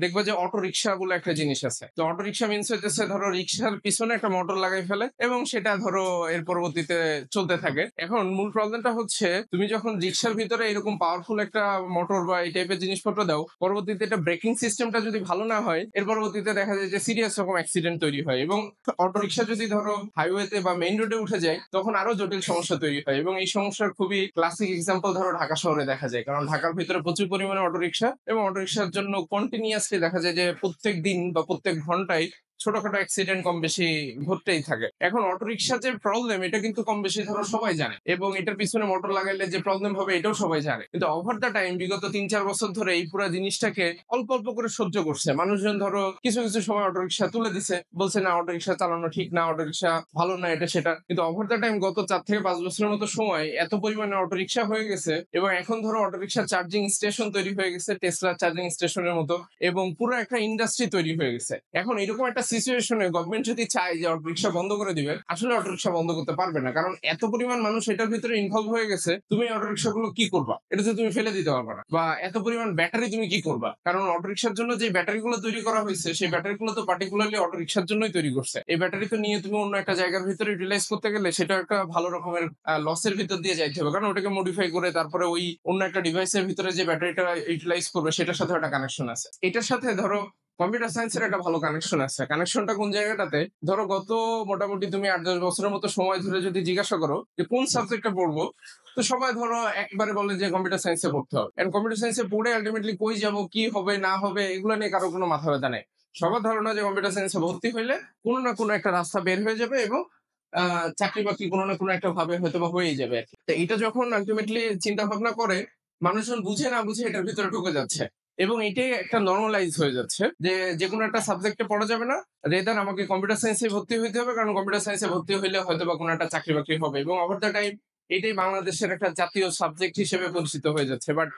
দেখবা যে auto rickshaw বলে একটা জিনিস আছে। তো অটো রিক্সা মিনস হইতেছে ধরো রিক্সার পিছনে একটা মোটর লাগাই ফেলে এবং সেটা ধরো এর পরবর্তীতে চলতে থাকে। এখন মূল প্রবলেমটা হচ্ছে তুমি যখন রিক্সার ভিতরে এরকম পাওয়ারফুল একটা মোটর বা এই টাইপের জিনিসপত্র দাও, পরবর্তীতে এটা ব্রেকিং সিস্টেমটা যদি ভালো না হয়, এর পরবর্তীতে দেখা যায় যে সিরিয়াস রকম অ্যাক্সিডেন্ট তৈরি হয়। এবং অটো রিক্সা যদি ধরো হাইওয়েতে বা মেইন রোডে উঠে যায়, তখন আরো জটিল সমস্যা তৈরি হয়। এবং এই সমস্যার খুবই ক্লাসিক এক্সাম্পল ধরো ঢাকা শহরে দেখা যায়, কারণ ঢাকার ভিতরে প্রচুর পরিমাণে অটো রিক্সা এবং অটো রিক্সার জন্য কন্টিনিউয়াসলি দেখা যায় যে প্রত্যেক দিন বা প্রত্যেক ঘন্টায় ছোটখাটো অ্যাক্সিডেন্ট কম বেশি ঘটতেই থাকে। এখন অটো রিক্সার যে প্রবলেম, এটা কিন্তু কম বেশি ধরো সবাই জানে, এবং এটার পিছনে মোটর লাগাইলে যে প্রবলেম হবে এটাও সবাই জানে। কিন্তু ওভার দ্য টাইম বিগত ৩-৪ বছর ধরে এই পুরো জিনিসটাকে অল্প অল্প করে সহ্য করছে মানুষজন। ধরো কিছু কিছু সময় অটো রিক্সা তুলে দিছে, বলছে না অটো রিক্সা চালানো ঠিক না, অটো রিক্সা ভালো না, এটা সেটা। কিন্তু ওভার দ্য টাইম গত ৪ থেকে ৫ বছরের মতো সময় এত পরিমাণে অটো রিক্সা হয়ে গেছে, এবং এখন ধরো অটো রিক্সা চার্জিং স্টেশন তৈরি হয়ে গেছে টেসলা চার্জিং স্টেশনের মতো, এবং পুরো একটা ইন্ডাস্ট্রি তৈরি হয়ে গেছে। এখন এরকম একটা সিচুয়েশনে গভর্নমেন্ট যদি চায় যে অটো রিক্সা বন্ধ করে দিবে, আসলে অটো রিক্সা বন্ধ করতে পারবে না, কারণ এত পরিমাণ মানুষ এটার ভিতরে ইনভলভ হয়ে গেছে। তুমি অটো রিক্সা গুলো কি করবা? এটা তো তুমি ফেলে দিতে পারবে না। বা এত পরিমাণ ব্যাটারি তুমি কি করবা? কারণ অটো রিক্সার জন্য যে ব্যাটারি গুলো তৈরি করা হয়েছে, সেই ব্যাটারি গুলো তো পার্টিকুলারলি অটো রিক্সার জন্যই তৈরি করছে। এই ব্যাটারি তো নিয়ে তুমি অন্য একটা জায়গার ভিতরে ইউটিলাইজ করতে গেলে সেটা একটা ভালো রকমের লসের ভিতর দিয়ে যাইতে হবে, কারণ ওটাকে মডিফাই করে তারপরে ওই অন্য একটা ডিভাইসের ভিতরে যে ব্যাটারিটা ইউটিলাইজ করবে সেটার সাথে একটা কানেকশন আছে। এটার সাথে ধরো কম্পিউটার সায়েন্সের একটা ভালো কানেকশন আছে। কানেকশনটা কোন জায়গাটাতে? ধরো গত মোটামুটি তুমি ৮-১০ বছরের মতো সময় ধরে যদি জিজ্ঞাসা করো যে কোন সাবজেক্টটা পড়বো, তো সবাই ধরো একবারে বলে যে কম্পিউটার সায়েন্সে পড়তে হবে। এন্ড কম্পিউটার সায়েন্সে পড়ে আলটিমেটলি কই যাবো, কি হবে না হবে, এগুলো নিয়ে কারো কোনো মাথা ব্যথা নেই। সবার ধারণা যে কম্পিউটার সায়েন্সে ভর্তি হইলে কোনো না কোনো একটা রাস্তা বের হয়ে যাবে, এবং চাকরি বাকরি কোনো না কোনো একটা ভাবে হয়তো বা হয়েই যাবে আরকি। তো এটা যখন আলটিমেটলি চিন্তা ভাবনা করে, মানুষজন বুঝে না বুঝে এটার ভিতরে ঢুকে যাচ্ছে। এবং এটাই একটা নরমালাইজ হয়ে যাচ্ছে যে যেকোনো একটা সাবজেক্টে পড়া যাবে না, রেদার আমাকে কম্পিউটার সায়েন্সে ভর্তি হইতে হবে, কারণ কম্পিউটার সায়েন্সে ভর্তি হইলে হয়তো বা কোনো একটা চাকরি বাকরি হবে। এবং ওভার দ্য টাইম এটাই বাংলাদেশের একটা জাতীয় সাবজেক্ট হিসেবে পরিচিত হয়ে যাচ্ছে। বাট